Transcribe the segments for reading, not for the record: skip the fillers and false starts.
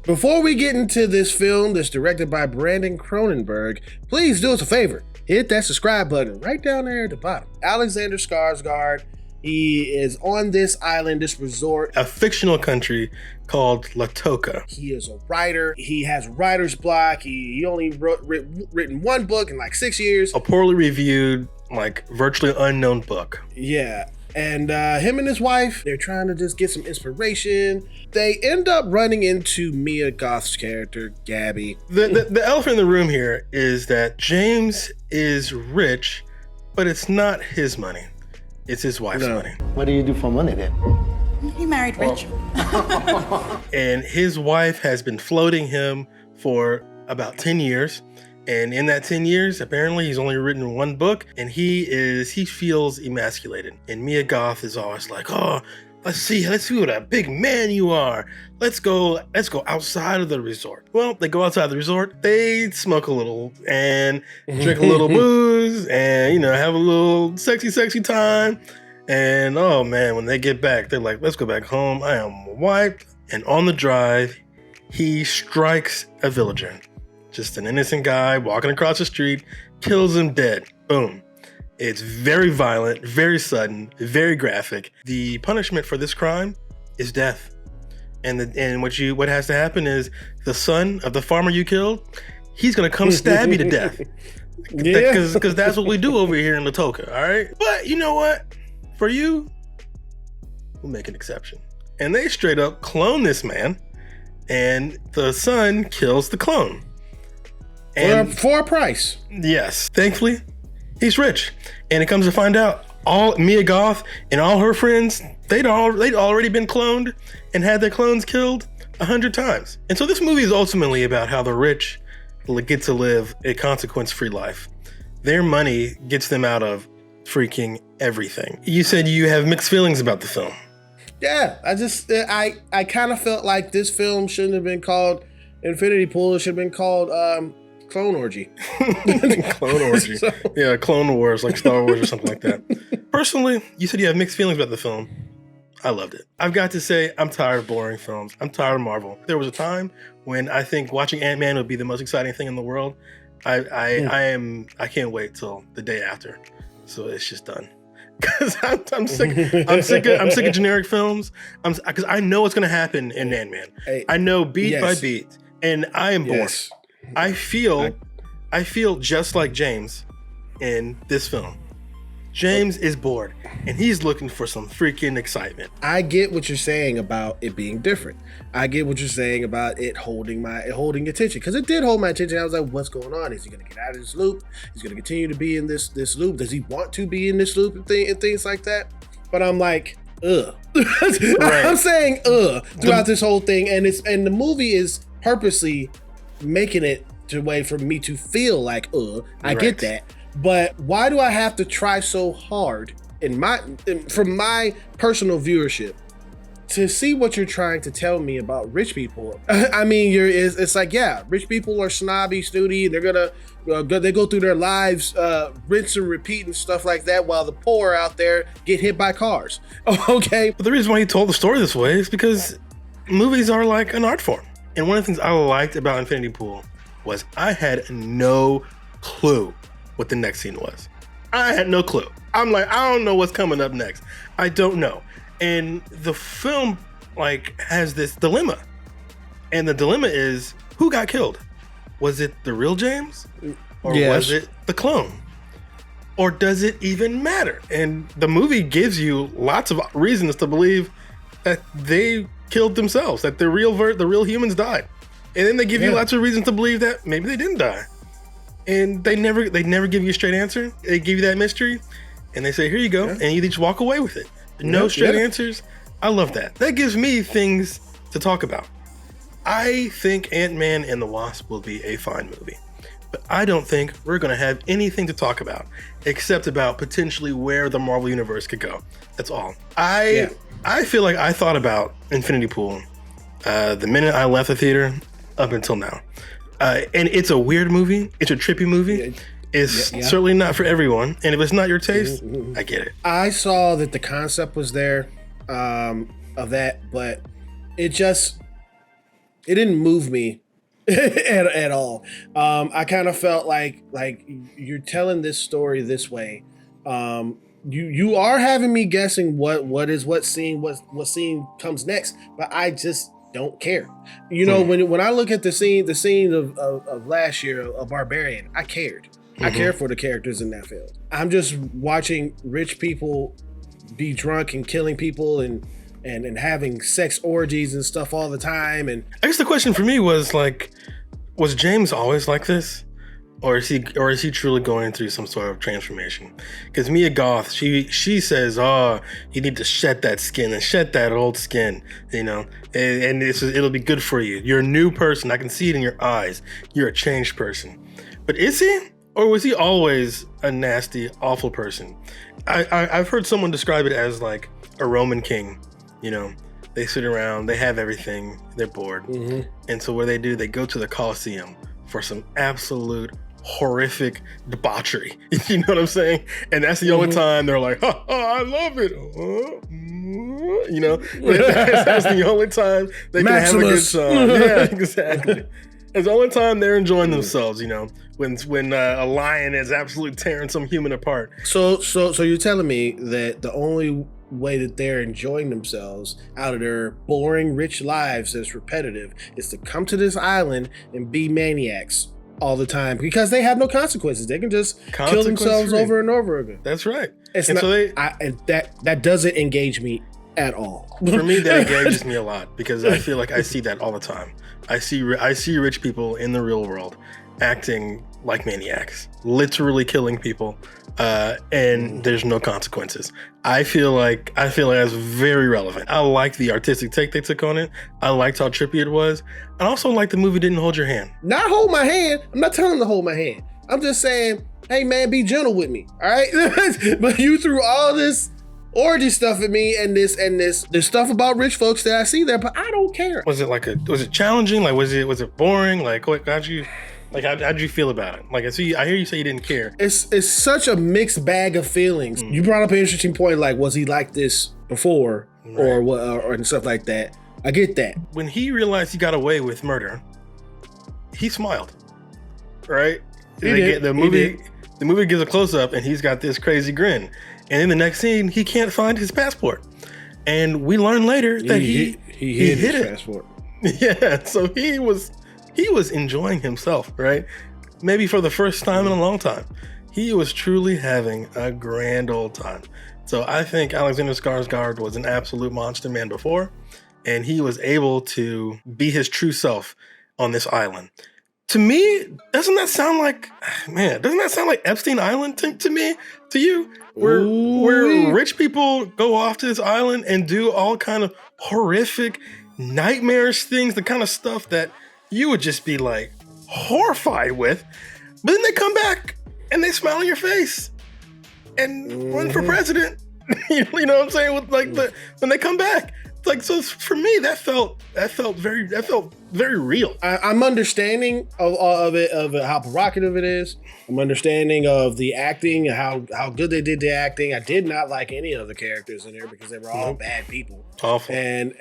Before we get into this film that's directed by Brandon Cronenberg, please do us a favor. Hit that subscribe button right down there at the bottom. Alexander Skarsgård, he is on this island, this resort. A fictional country called Latoka. He is a writer. He has writer's block. He only written one book in like 6 years. A poorly reviewed, like virtually unknown book. Yeah. And him and his wife, they're trying to just get some inspiration. They end up running into Mia Goth's character, Gabby. The elephant in the room here is that James is rich, but it's not his money. It's his wife's money. What do you do for money then? He married rich. And his wife has been floating him for about 10 years. And in that 10 years, apparently he's only written one book, and he feels emasculated. And Mia Goth is always like, oh, let's see what a big man you are. Let's go outside of the resort. Well, they go outside the resort, they smoke a little and drink a little booze and, have a little sexy time. And oh man, when they get back, they're like, let's go back home. I am wiped. And on the drive, he strikes a villager. Just an innocent guy walking across the street, kills him dead. Boom. It's very violent, very sudden, very graphic. The punishment for this crime is death. And what has to happen is the son of the farmer you killed, he's gonna come stab you to death. Because that's what we do over here in Latoka, all right? But you know what? For you, we'll make an exception. And they straight up clone this man, and the son kills the clone. And for a price. Yes. Thankfully, he's rich. And it comes to find out, all Mia Goth and all her friends, they'd already been cloned and had their clones killed 100 times. And so this movie is ultimately about how the rich get to live a consequence-free life. Their money gets them out of freaking everything. You said you have mixed feelings about the film. Yeah, I kind of felt like this film shouldn't have been called Infinity Pool. It should have been called Clone Orgy. Clone Orgy. So. Yeah, Clone Wars, like Star Wars or something like that. Personally, you said you have mixed feelings about the film. I loved it. I've got to say, I'm tired of boring films. I'm tired of Marvel. There was a time when I think watching Ant-Man would be the most exciting thing in the world. I can't wait till the day after. So it's just done. Because I'm sick of generic films. Because I know what's going to happen in Ant-Man. I know beat by beat. And I am bored. Yes. I feel just like James in this film. James is bored and he's looking for some freaking excitement. I get what you're saying about it being different. I get what you're saying about it holding attention, because it did hold my attention. I was like, what's going on? Is he going to get out of this loop? He's going to continue to be in this loop. Does he want to be in this loop and things like that? But I'm like, ugh. Right. I'm saying throughout this whole thing, and the movie is purposely making it a way for me to feel like I get that. But why do I have to try so hard from my personal viewership to see what you're trying to tell me about rich people? I mean, it's like, yeah, rich people are snobby, snooty, and they're gonna they go through their lives rinse and repeat and stuff like that, while the poor out there get hit by cars. Okay. But the reason why he told the story this way is because movies are like an art form. And one of the things I liked about Infinity Pool was I had no clue what the next scene was. I had no clue. I'm like, I don't know what's coming up next. I don't know. And the film has this dilemma. And the dilemma is, who got killed? Was it the real James? Or was it the clone? Or does it even matter? And the movie gives you lots of reasons to believe that they killed themselves, that the real humans died. And then they give you lots of reasons to believe that maybe they didn't die. And they never give you a straight answer. They give you that mystery and they say, here you go. And you just walk away with it. No straight answers. I love that. That gives me things to talk about. I think Ant-Man and the Wasp will be a fine movie, but I don't think we're going to have anything to talk about except about potentially where the Marvel Universe could go. That's all. I feel like I thought about Infinity Pool the minute I left the theater up until now. And it's a weird movie. It's a trippy movie. It's certainly not for everyone. And if it's not your taste, I get it. I saw that the concept was there of that, but it It didn't move me at all. I kind of felt like you're telling this story this way. You are having me guessing what scene comes next, but I just don't care. You know, when I look at the scene of last year of Barbarian, I cared. I care for the characters in that film. I'm just watching rich people be drunk and killing people and having sex orgies and stuff all the time. And I guess the question for me was like, was James always like this? Or is he truly going through some sort of transformation? Because Mia Goth, she says, "Oh, you need to shed that skin and shed that old skin, you know, and it'll be good for you. You're a new person. I can see it in your eyes. You're a changed person." But is he, or was he always a nasty, awful person? I've heard someone describe it as like a Roman king. You know, they sit around, they have everything, they're bored, and so what do? They go to the Colosseum for some absolute horrific debauchery. You know what I'm saying? And that's the only time they're like, "Ha, ha, I love it." You know, that's the only time they can have a good time. Yeah, exactly. It's the only time they're enjoying themselves. You know, when a lion is absolutely tearing some human apart. So you're telling me that the only way that they're enjoying themselves out of their boring, rich lives that's repetitive is to come to this island and be maniacs all the time because they have no consequences. They can just kill themselves over and over again. That's right. That doesn't engage me at all. For me, that engages me a lot because I feel like I see that all the time. I see rich people in the real world acting like maniacs, literally killing people, and there's no consequences. I feel like that's very relevant. I like the artistic take they took on it. I liked how trippy it was. I also like the movie didn't hold your hand. Not hold my hand. I'm not telling them to hold my hand. I'm just saying, hey man, be gentle with me, all right? But you threw all this orgy stuff at me and this stuff about rich folks that I see there, but I don't care. Was it challenging? Like was it boring? Like how'd you feel about it? Like I hear you say you didn't care. It's such a mixed bag of feelings. You brought up an interesting point, like was he like this before, or what, or stuff like that. I get that. When he realized he got away with murder, he smiled, right? The movie gives a close up, and he's got this crazy grin. And in the next scene, he can't find his passport, and we learn later that he hid his passport. Yeah, so he was enjoying himself, right? Maybe for the first time in a long time. He was truly having a grand old time. So I think Alexander Skarsgård was an absolute monster man before, and he was able to be his true self on this island. To me, doesn't that sound like Epstein Island to me, to you? Where rich people go off to this island and do all kind of horrific, nightmarish things, the kind of stuff that you would just be like horrified with, but then they come back and they smile in your face and run for president. You know what I'm saying? With like when they come back, it's like, so for me that felt very real. I'm understanding of it, how provocative it is. I'm understanding of the acting and how good they did the acting. I did not like any of the characters in there because they were all bad people, awful, and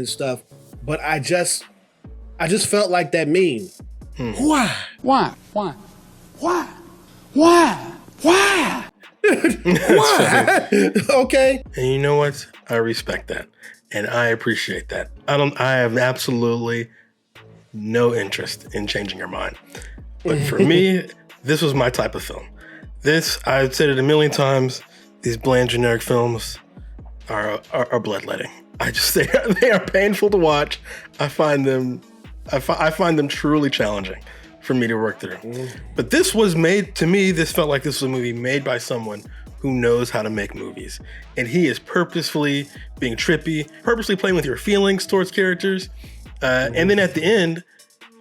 stuff. But I just felt like that meme. Why? Why? Okay. And you know what? I respect that. And I appreciate that. I have absolutely no interest in changing your mind. But for me, this was my type of film. I've said it a million times, these bland generic films are bloodletting. They are painful to watch. I find them truly challenging for me to work through. But this felt like this was a movie made by someone who knows how to make movies. And he is purposefully being trippy, purposely playing with your feelings towards characters. And then at the end,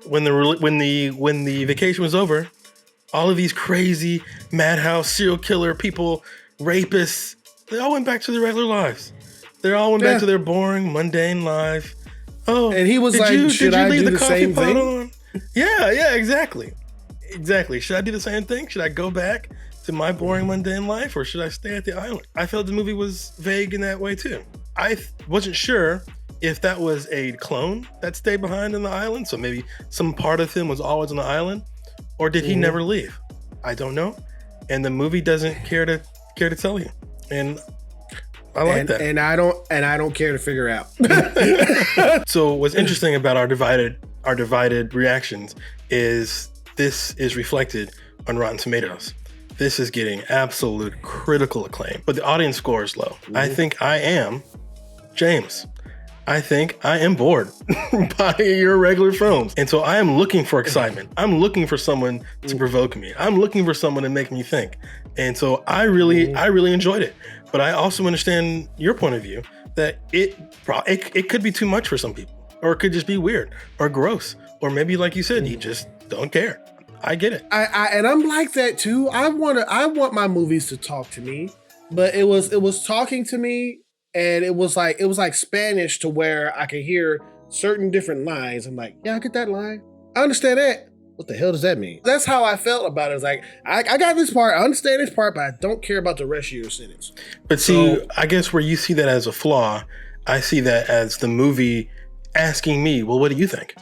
when the vacation was over, all of these crazy madhouse serial killer people, rapists, they all went back to their regular lives. They all went back to their boring, mundane life. Oh, and he was should I do the same thing? On? Yeah, exactly. Should I do the same thing? Should I go back to my boring, mundane life, or should I stay at the island? I felt the movie was vague in that way too. I wasn't sure if that was a clone that stayed behind on the island, so maybe some part of him was always on the island, or did he never leave? I don't know, and the movie doesn't care to tell you, and I like that. And I don't care to figure out. So what's interesting about our divided reactions is this is reflected on Rotten Tomatoes. This is getting absolute critical acclaim, but the audience score is low. I think I am James. I think I am bored by your regular films. And so I am looking for excitement. I'm looking for someone to provoke me. I'm looking for someone to make me think. And so I really enjoyed it. But I also understand your point of view that it could be too much for some people, or it could just be weird or gross, or maybe like you said, you just don't care. I get it. And I'm like that too. I want my movies to talk to me, but it was talking to me. And it was like Spanish, to where I could hear certain different lines. I'm like, yeah, I get that line. I understand that. What the hell does that mean? That's how I felt about it. It's like, I got this part, I understand this part, but I don't care about the rest of your sentence. But see, I guess where you see that as a flaw, I see that as the movie asking me, well, what do you think?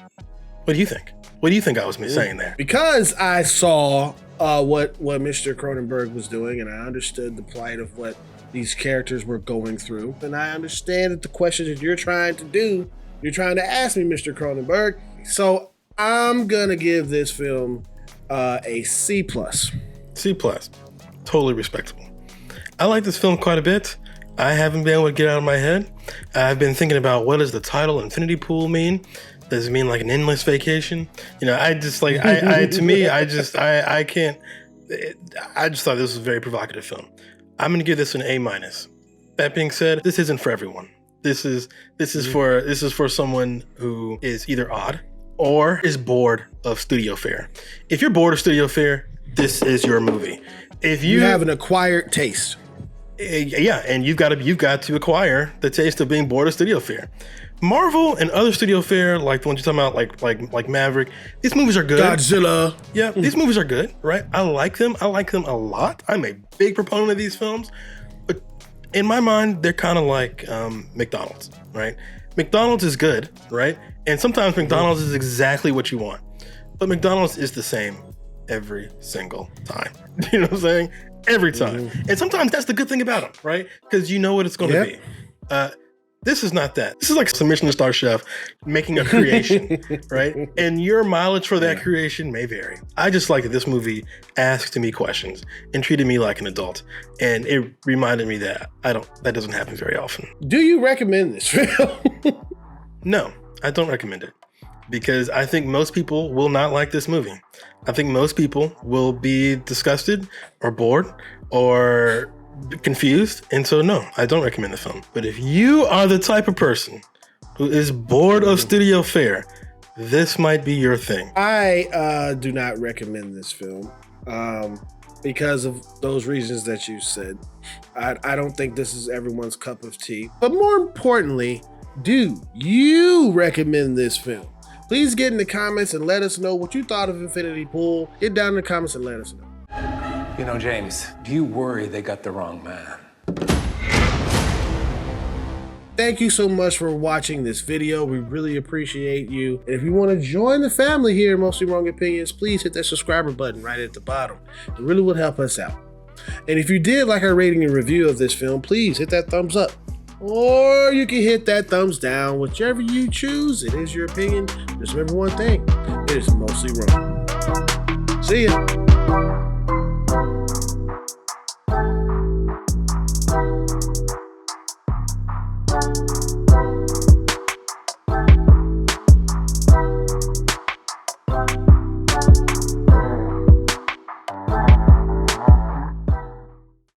What do you think? What do you think I was saying there? Because I saw what Mr. Cronenberg was doing, and I understood the plight of what these characters were going through. And I understand that the questions that you're trying to ask me, Mr. Cronenberg. So I'm gonna give this film a C+. C+. Totally respectable. I like this film quite a bit. I haven't been able to get it out of my head. I've been thinking about, what does the title Infinity Pool mean? Does it mean like an endless vacation? You know, I just like, I can't, I just thought this was a very provocative film. I'm going to give this an A-. That being said, this isn't for everyone. This is for someone who is either odd or is bored of studio fare. If you're bored of studio fare, this is your movie. If you have an acquired taste. Yeah, and you've got to acquire the taste of being bored of studio fare. Marvel and other studio fare, like the ones you're talking about, like Maverick, these movies are good. Godzilla. Yeah, these movies are good, right? I like them. I like them a lot. I'm a big proponent of these films, but in my mind, they're kind of like McDonald's, right? McDonald's is good, right? And sometimes McDonald's is exactly what you want, but McDonald's is the same every single time. You know what I'm saying? Every time. And sometimes that's the good thing about them, right? Because you know what it's going to be. This is not that. This is like some Michelin star chef making a creation, right? And your mileage for that creation may vary. I just like that this movie asked me questions and treated me like an adult. And it reminded me that that doesn't happen very often. Do you recommend this film? No, I don't recommend it, because I think most people will not like this movie. I think most people will be disgusted or bored or confused, and so no, I don't recommend the film. But if you are the type of person who is bored of studio fare, this might be your thing. I do not recommend this film because of those reasons that you said. I don't think this is everyone's cup of tea. But more importantly, do you recommend this film? Please get in the comments and let us know what you thought of Infinity Pool. Get down in the comments and let us know. You know, James, do you worry they got the wrong man? Thank you so much for watching this video. We really appreciate you. And if you want to join the family here, Mostly Wrong Opinions, please hit that subscriber button right at the bottom. It really would help us out. And if you did like our rating and review of this film, please hit that thumbs up. Or you can hit that thumbs down, whichever you choose. It is your opinion. Just remember one thing, it is mostly wrong. See ya.